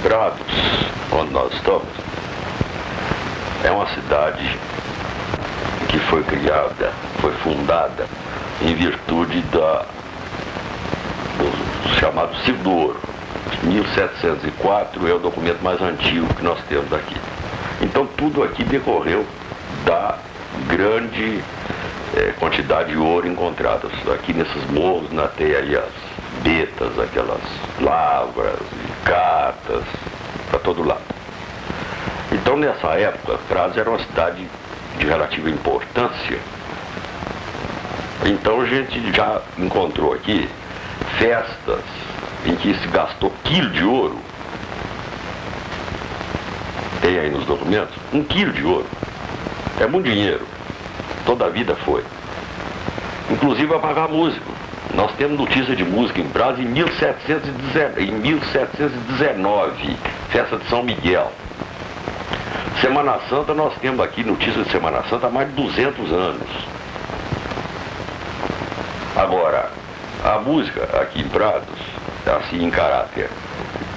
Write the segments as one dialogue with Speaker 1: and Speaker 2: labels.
Speaker 1: Prados, onde nós estamos, é uma cidade que foi criada, foi fundada em virtude do chamado Ciclo do Ouro. 1704 é o documento mais antigo que nós temos aqui. Então tudo aqui decorreu da grande quantidade de ouro encontradas. Aqui nesses morros tem aí as betas, aquelas lavras, catas, para todo lado. Então nessa época, Prados era uma cidade de relativa importância. Então a gente já encontrou aqui festas em que se gastou quilo de ouro. Tem aí nos documentos, 1 quilo de ouro. É muito dinheiro. Toda a vida foi. Inclusive a pagar músico. Nós temos notícia de música em Prados em 1719, festa de São Miguel. Semana Santa, nós temos aqui notícia de Semana Santa há mais de 200 anos. Agora, a música aqui em Prados, assim em caráter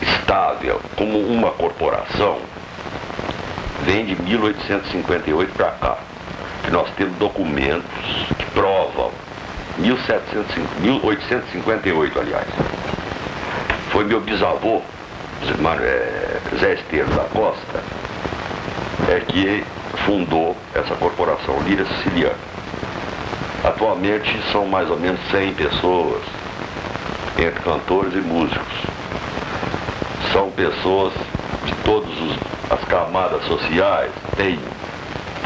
Speaker 1: estável, como uma corporação, vem de 1858 para cá. Que nós temos documentos que provam 1858, aliás. Foi meu bisavô, Zé Esteiro da Costa, que fundou essa corporação Lira Siciliana. Atualmente são mais ou menos 100 pessoas, entre cantores e músicos. São pessoas de todas as camadas sociais, tem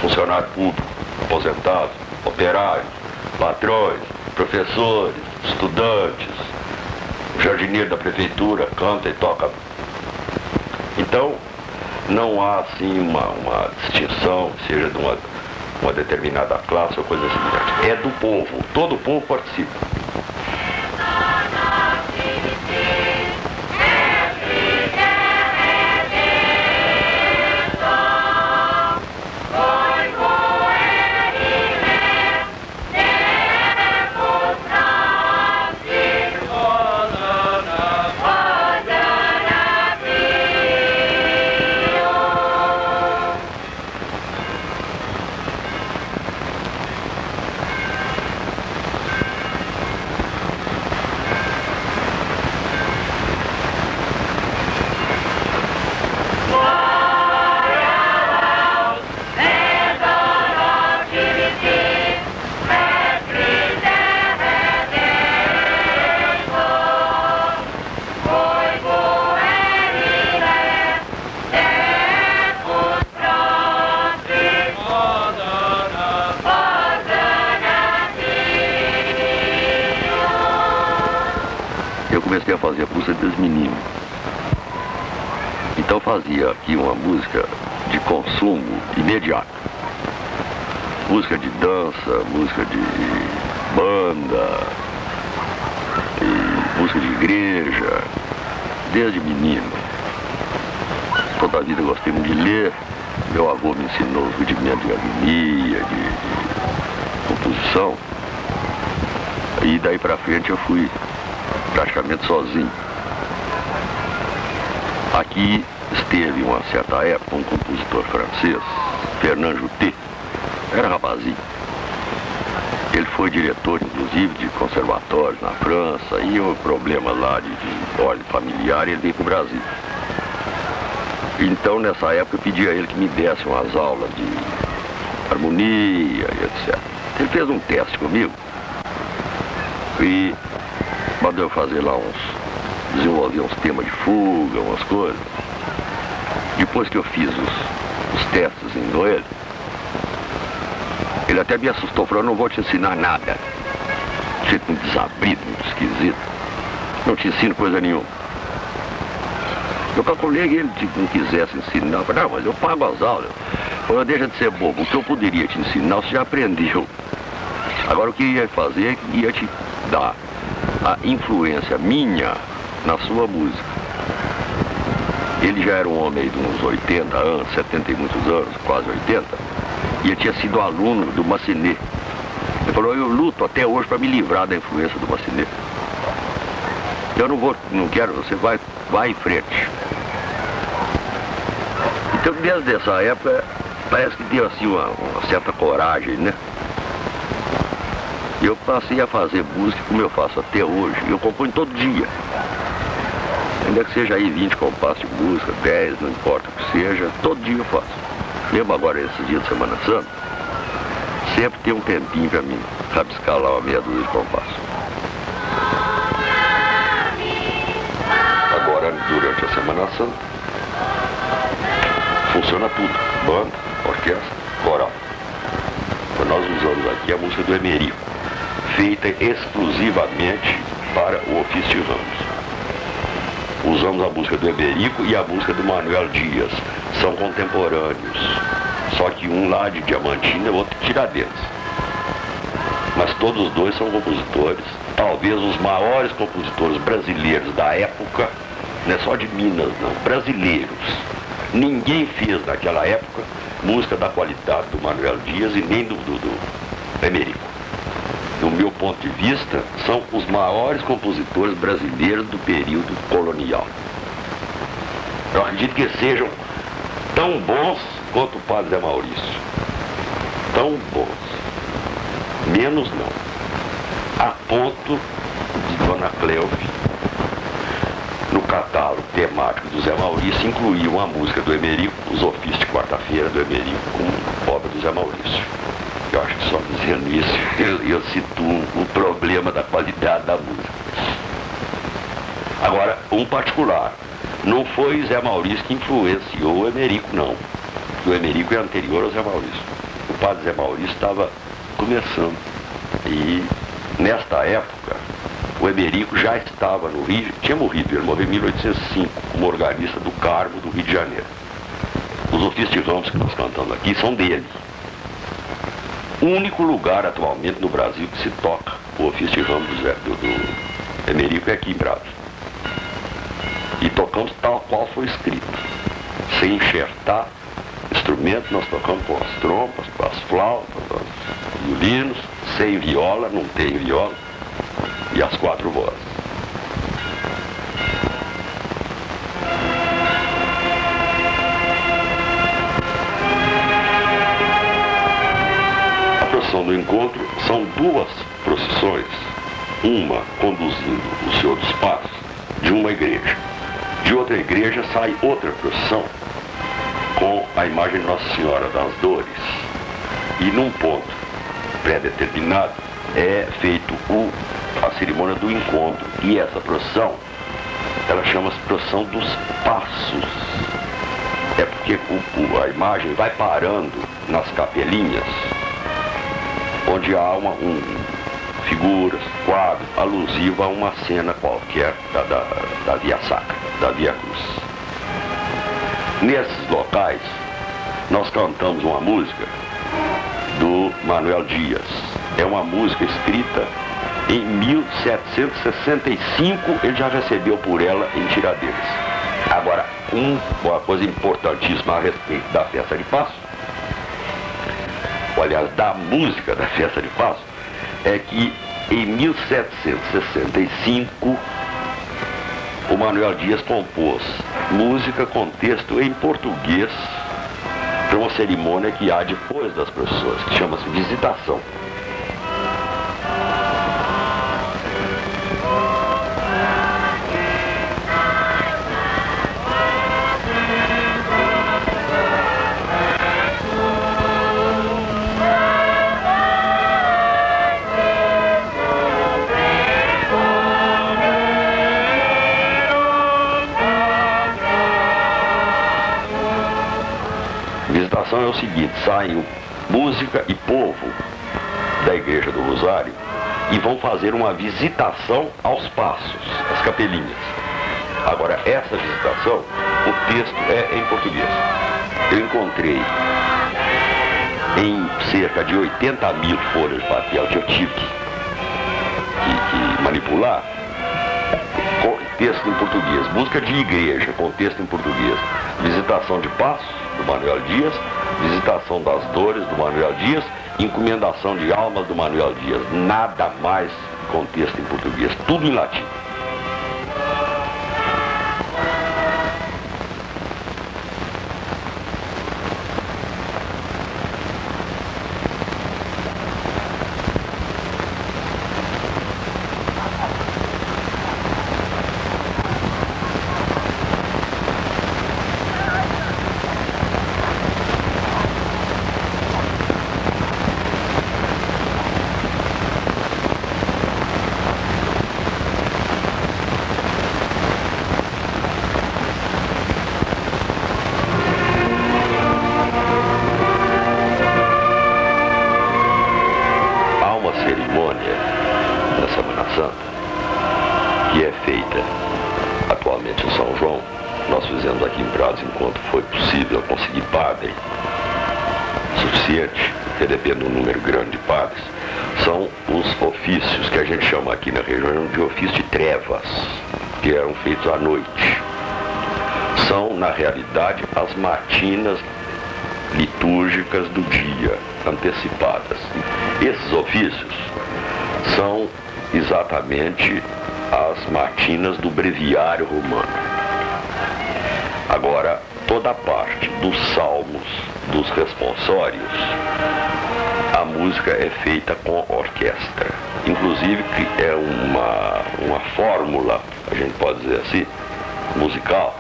Speaker 1: funcionário público, aposentados, operários, patrões, professores, estudantes, o jardineiro da prefeitura canta e toca. Então, não há assim uma distinção, seja de uma determinada classe ou coisa assim. É do povo, todo o povo participa. Comecei a fazer a música desde menino. Então fazia aqui uma música de consumo imediato. Música de dança, música de banda, e música de igreja, desde menino. Toda a vida gostei muito de ler. Meu avô me ensinou os rudimentos de harmonia, de composição. E daí pra frente eu fui praticamente sozinho. Aqui esteve, uma certa época, um compositor francês, Fernand Juté, era rapazinho. Ele foi diretor, inclusive, de conservatórios na França, e o problema lá de ordem familiar, ele veio para o Brasil. Então, nessa época, eu pedi a ele que me desse umas aulas de harmonia e etc. Ele fez um teste comigo e mandou eu fazer lá desenvolver uns temas de fuga, umas coisas. Depois que eu fiz os testes com ele até me assustou, falou: "Eu não vou te ensinar nada." Jeito muito desabrido, muito esquisito. "Não te ensino coisa nenhuma." Eu calculei que ele não quisesse ensinar. Eu falei: "Não, mas eu pago as aulas." Falei: "Deixa de ser bobo, o que eu poderia te ensinar você já aprendeu. Agora o que ia fazer é que ia te dar a influência minha na sua música." Ele já era um homem aí de uns 80 anos, 70 e muitos anos, quase 80, e ele tinha sido aluno do Massenet. Ele falou: "Eu luto até hoje para me livrar da influência do Massenet. Eu não quero, você vai em frente." Então, desde essa época, parece que deu assim uma certa coragem, né? Eu passei a fazer música como eu faço até hoje. Eu componho todo dia. Ainda que seja aí 20 compassos de música, 10, não importa o que seja, todo dia eu faço. Mesmo agora, esses dias de Semana Santa, sempre tem um tempinho pra mim rabiscar lá uma meia dúzia de compassos. Agora, durante a Semana Santa, funciona tudo. Banda, orquestra, coral. Então, nós usamos aqui a música do Emerico, feita exclusivamente para o ofício de ramos. Usamos a música do Emerico e a música do Manuel Dias. São contemporâneos. Só que um lá de Diamantina e o outro de Tiradentes. Mas todos os dois são compositores, talvez os maiores compositores brasileiros da época, não é só de Minas não, brasileiros. Ninguém fez naquela época música da qualidade do Manuel Dias e nem do Emerico. Do meu ponto de vista, são os maiores compositores brasileiros do período colonial. Eu acredito que sejam tão bons quanto o Padre Zé Maurício. Tão bons. Menos não. A ponto de Dona Cleofe, no catálogo temático do Zé Maurício, incluir uma música do Emerico, os ofícios de quarta-feira do Emerico, com obra do Zé Maurício. Eu acho que só dizendo isso, eu situo o problema da qualidade da música. Agora, um particular. Não foi Zé Maurício que influenciou o Emerico, não. O Emerico é anterior ao Zé Maurício. O Padre Zé Maurício estava começando. E, nesta época, o Emerico já estava no Rio, tinha morrido, ele morreu em 1805, como organista do Carmo do Rio de Janeiro. Os ofícios de ramos que nós cantamos aqui são dele. O único lugar atualmente no Brasil que se toca o ofício de ramos do Emerico é aqui em Brás. E tocamos tal qual foi escrito. Sem enxertar instrumento, nós tocamos com as trompas, com as flautas, com os violinos, sem viola, não tem viola, e as 4 vozes. A procissão do encontro são 2 procissões, uma conduzindo o Senhor dos Passos de uma igreja. De outra igreja sai outra procissão com a imagem de Nossa Senhora das Dores. E num ponto pré-determinado é feito a cerimônia do encontro. E essa procissão, ela chama-se procissão dos passos. É porque a imagem vai parando nas capelinhas, onde há figuras, quadros, alusivo a uma cena qualquer da Via Sacra, da Via Cruz. Nesses locais, nós cantamos uma música do Manuel Dias. É uma música escrita em 1765, ele já recebeu por ela em Tiradentes. Agora, uma coisa importantíssima a respeito da festa de Passo, aliás, da música da festa de Passo, é que em 1765 o Manuel Dias compôs música com texto em português para uma cerimônia que há depois das procissões, que chama-se visitação. Visitação é o seguinte: saem música e povo da Igreja do Rosário e vão fazer uma visitação aos passos, às capelinhas. Agora, essa visitação, o texto é em português. Eu encontrei em cerca de 80.000 folhas de papel que eu tive que manipular, com texto em português. Música de igreja com texto em português. Visitação de passos do Manuel Dias, visitação das dores do Manuel Dias, encomendação de almas do Manuel Dias. Nada mais com texto em português, tudo em latim. fizemos aqui em Prados enquanto foi possível conseguir padre suficiente, porque depende do número grande de padres, são os ofícios que a gente chama aqui na região de ofício de trevas, que eram feitos à noite. São, na realidade, as matinas litúrgicas do dia, antecipadas. Esses ofícios são exatamente as matinas do breviário romano. Agora, toda a parte dos salmos, dos responsórios, a música é feita com orquestra. Inclusive, que é uma fórmula, a gente pode dizer assim, musical,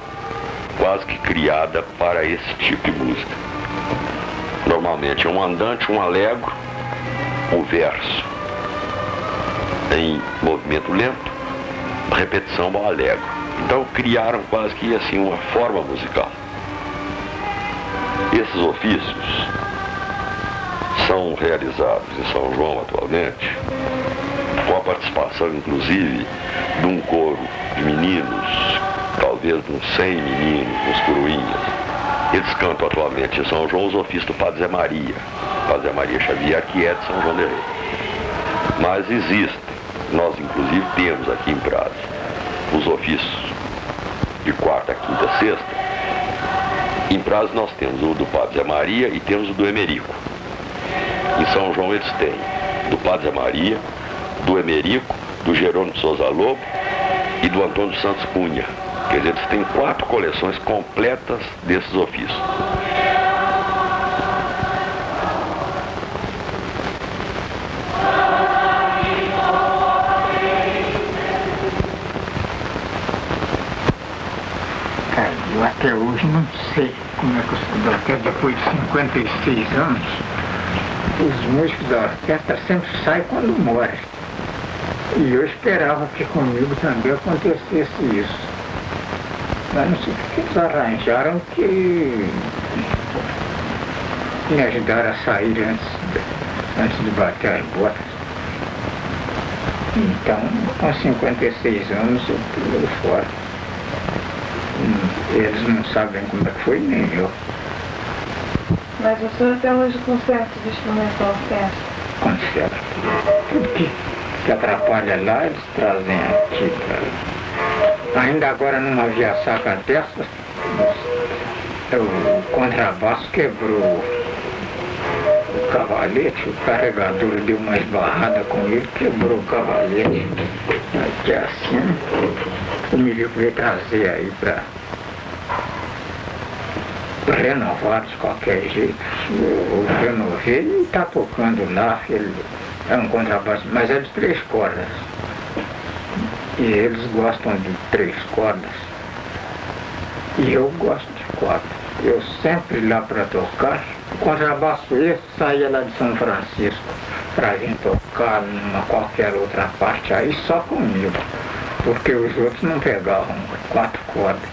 Speaker 1: quase que criada para esse tipo de música. Normalmente é um andante, um allegro, um verso em movimento lento, repetição ao allegro. Então criaram quase que assim uma forma musical. Esses ofícios são realizados em São João atualmente com a participação inclusive de um coro de meninos, talvez de uns 100 meninos, uns coroinhas. Eles cantam atualmente em São João os ofícios do Padre Zé Maria, Padre Zé Maria Xavier, que é de São João del Rei. Mas existem, nós inclusive temos aqui em Prados, os ofícios de quarta, quinta, sexta. Em Prados nós temos o do Padre Zé Maria e temos o do Emerico. Em São João eles têm do Padre Zé Maria, do Emerico, do Jerônimo de Souza Lobo e do Antônio dos Santos Cunha. Quer dizer, eles têm 4 coleções completas desses ofícios.
Speaker 2: Eu até hoje não sei como é que eu até depois de 56 anos, os músicos da orquestra sempre saem quando morrem. E eu esperava que comigo também acontecesse isso. Mas não sei o que eles arranjaram que me ajudaram a sair antes de bater as botas. Então, com 56 anos eu pulei fora. Eles não sabem como é que foi, nem eu.
Speaker 3: Mas o senhor até hoje conserta os instrumentos da orquestra?
Speaker 2: Conserta. Tudo que atrapalha lá, eles trazem aqui pra... Ainda agora numa via-saca dessa, o contrabaixo quebrou o cavalete, o carregador deu uma esbarrada com ele, quebrou o cavalete. Aqui assim, o Milico veio trazer aí para renovar de qualquer jeito. Eu renovei e está tocando lá, ele é um contrabaixo, mas é de 3 cordas. E eles gostam de 3 cordas. E eu gosto de 4. Eu sempre lá para tocar, o contrabaixo esse saía lá de São Francisco para vir tocar numa qualquer outra parte aí só comigo. Porque os outros não pegavam 4 cordas,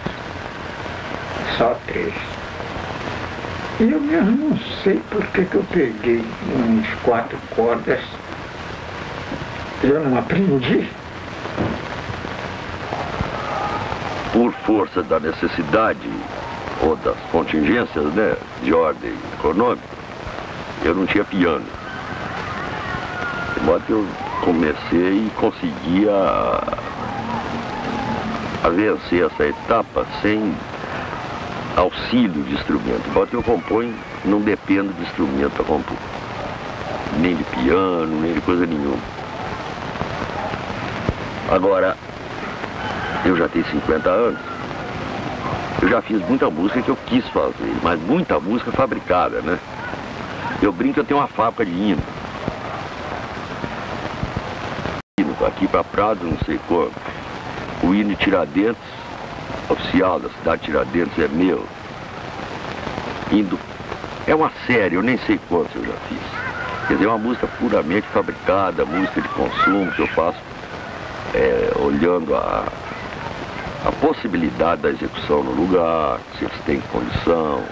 Speaker 2: só 3. E eu mesmo não sei por que eu peguei uns 4 cordas. Eu não aprendi.
Speaker 1: Por força da necessidade ou das contingências, né, de ordem econômica, eu não tinha piano. De modo que eu comecei e consegui a vencer essa etapa sem auxílio de instrumento. De modo que eu componho, não dependo de instrumento para compor. Nem de piano, nem de coisa nenhuma. Agora, eu já tenho 50 anos, eu já fiz muita música que eu quis fazer, mas muita música fabricada, né? Eu brinco que eu tenho uma fábrica de hino. Aqui para Prados, não sei quando. O hino de Tiradentes, oficial da cidade de Tiradentes, é meu. É uma série, eu nem sei quantos eu já fiz. Quer dizer, é uma música puramente fabricada, música de consumo que eu faço olhando a possibilidade da execução no lugar, se eles têm condição.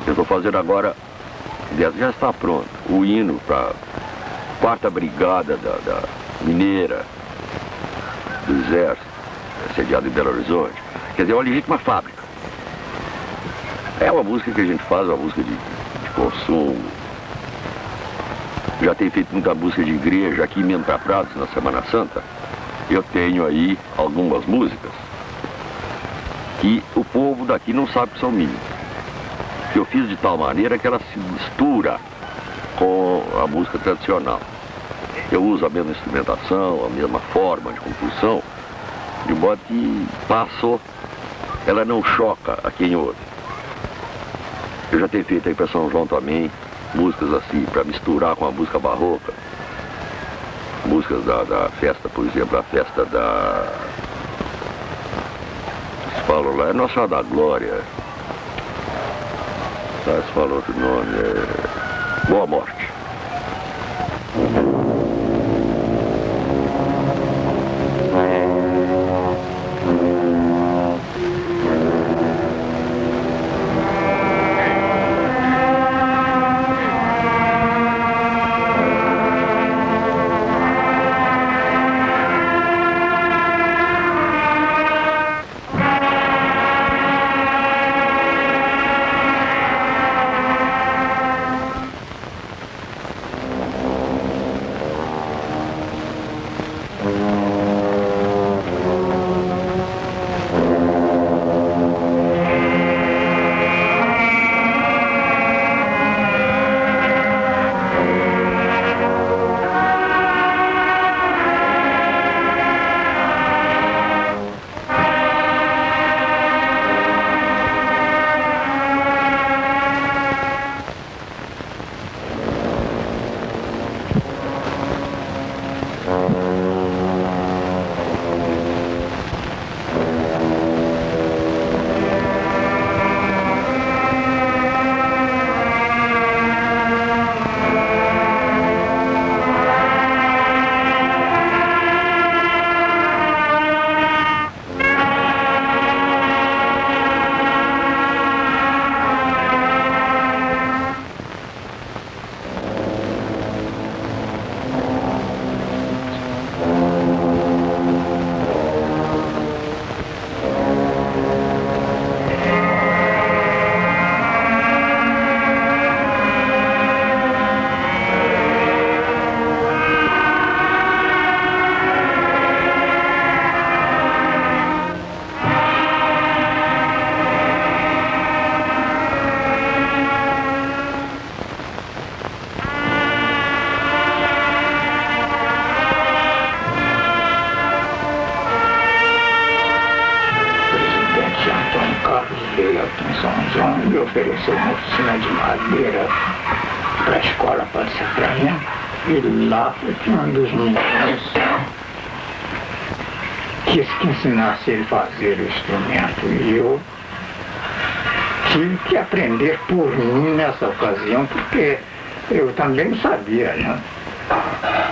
Speaker 1: Eu estou fazendo agora, já está pronto, o hino para a 4ª Brigada da Mineira do Exército, sediada em Belo Horizonte, Quer dizer, é uma legítima fábrica. É uma música que a gente faz, uma música de consumo. Já tenho feito muita música de igreja aqui mesmo para Prados, na Semana Santa. Eu tenho aí algumas músicas que o povo daqui não sabe que são minhas. Que eu fiz de tal maneira que ela se mistura com a música tradicional. Eu uso a mesma instrumentação, a mesma forma de composição, de modo que passou, ela não choca a quem ouve. Eu já tenho feito aí para São João também, músicas assim, para misturar com a música barroca. Músicas da festa, por exemplo, a festa da... Vocês falam lá, é Nossa Senhora da Glória. Vocês falam outro nome, é... Boa Morte.
Speaker 2: Me ofereceu uma oficina de madeira para a escola para Sacramento, e lá foi um dos meninos quis que ensinasse ele a fazer o instrumento, e eu tive que aprender por mim nessa ocasião, porque eu também não sabia, né?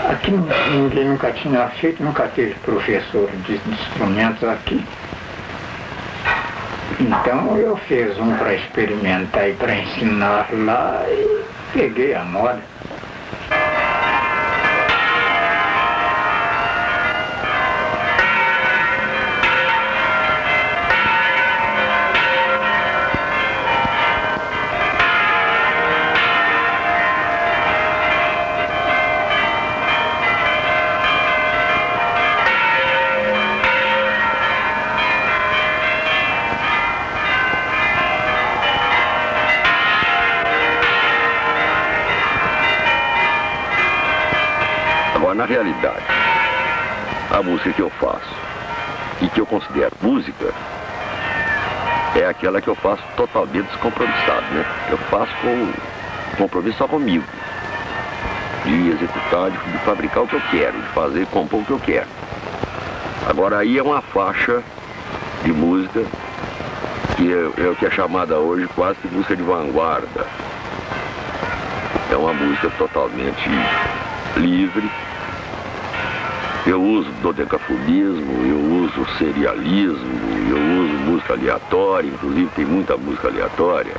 Speaker 2: Aqui ninguém nunca tinha feito, nunca teve professor de instrumentos aqui. Então eu fiz um para experimentar e para ensinar lá e peguei a moda.
Speaker 1: Na realidade, a música que eu faço e que eu considero música é aquela que eu faço totalmente descompromissado, né? Eu faço com compromisso só comigo, de executar, de fabricar o que eu quero, de fazer, compor o que eu quero. Agora aí é uma faixa de música que é o que é chamada hoje quase que música de vanguarda. É uma música totalmente livre. Eu uso dodecafonismo, eu uso serialismo, eu uso música aleatória, inclusive tem muita música aleatória.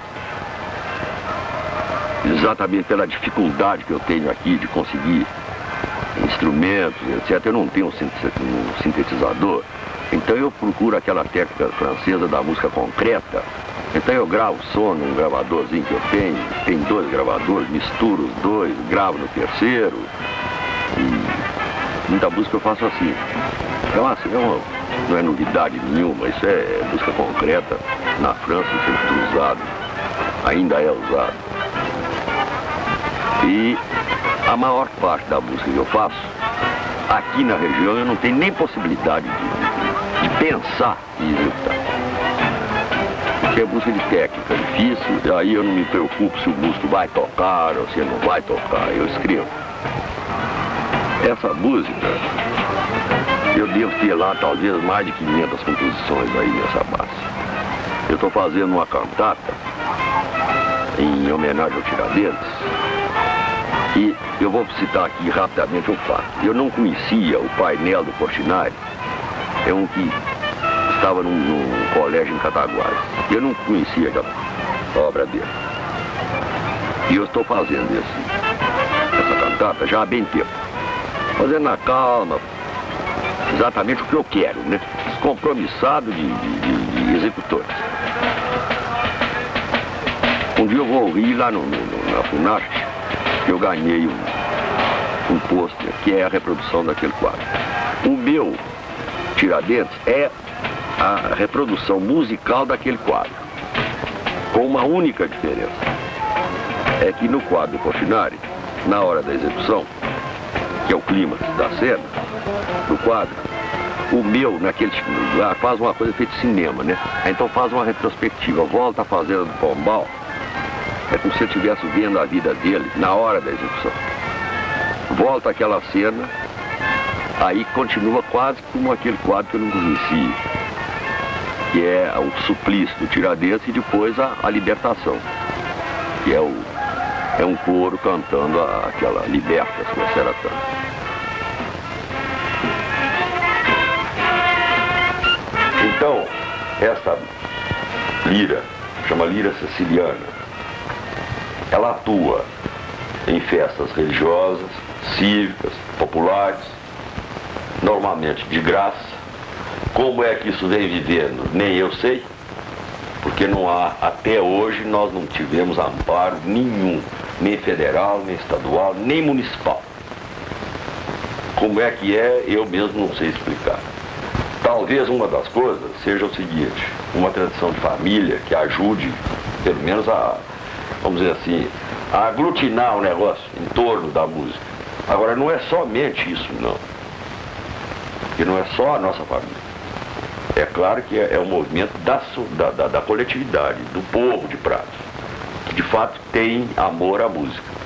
Speaker 1: Exatamente pela dificuldade que eu tenho aqui de conseguir instrumentos, etc. Eu não tenho um sintetizador, então eu procuro aquela técnica francesa da música concreta. Então eu gravo som num gravadorzinho que eu tenho 2 gravadores, misturo os 2, gravo no terceiro, e muita música eu faço assim. Então assim, não é novidade nenhuma, isso é música concreta. Na França isso é muito usado, ainda é usado. E a maior parte da música que eu faço, aqui na região eu não tenho nem possibilidade de pensar em executar. Porque é música de técnica difícil, e aí eu não me preocupo se o músico vai tocar ou se ele não vai tocar, eu escrevo. Essa música, eu devo ter lá talvez mais de 500 composições aí nessa base. Eu estou fazendo uma cantata em homenagem ao Tiradentes, e eu vou citar aqui rapidamente um fato. Eu não conhecia o painel do Portinari, é um que estava num colégio em Cataguases. Eu não conhecia a obra dele. E eu estou fazendo essa cantata já há bem tempo. Fazendo na calma, exatamente o que eu quero, né? Descompromissado de executores. Um dia eu vou ir lá na Funarte, que eu ganhei um pôster, que é a reprodução daquele quadro. O meu Tiradentes é a reprodução musical daquele quadro, com uma única diferença. É que no quadro do Portinari, na hora da execução, que é o clímax da cena, do quadro, o meu, naquele lugar, faz uma coisa feita de cinema, né? Então faz uma retrospectiva, volta a fazer do Pombal, é como se eu estivesse vendo a vida dele na hora da execução. Volta aquela cena, aí continua quase como aquele quadro que eu não conhecia, que é o suplício do Tiradentes e depois a libertação, que é um coro cantando aquela liberta-se, como era tanto. Então, essa lira, chama lira siciliana, ela atua em festas religiosas, cívicas, populares, normalmente de graça. Como é que isso vem vivendo? Nem eu sei, porque não há, até hoje nós não tivemos amparo nenhum, nem federal, nem estadual, nem municipal. Como é que é, eu mesmo não sei explicar. Talvez uma das coisas seja o seguinte, uma tradição de família que ajude, pelo menos vamos dizer assim, a aglutinar o negócio em torno da música. Agora, não é somente isso, não. Porque não é só a nossa família. É claro que é um movimento da coletividade, do povo de Prados, que de fato tem amor à música.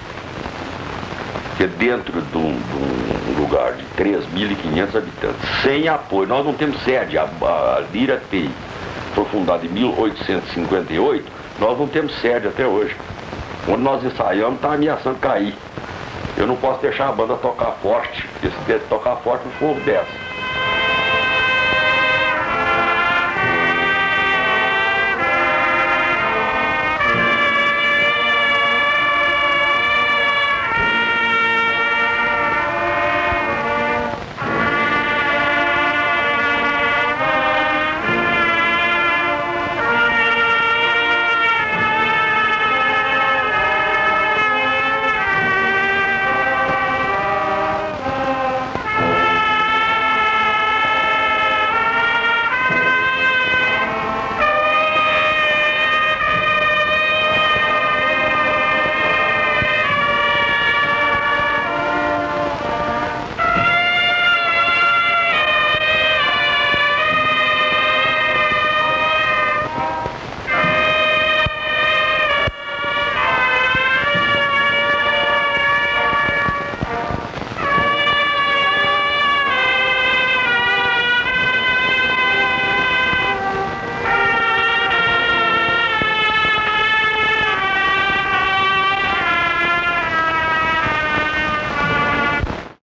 Speaker 1: Porque dentro de um lugar de 3.500 habitantes, sem apoio, nós não temos sede, a Lira foi fundada em 1858, nós não temos sede até hoje. Quando nós ensaiamos, está ameaçando cair. Eu não posso deixar a banda tocar forte, porque se tocar forte o fogo desce.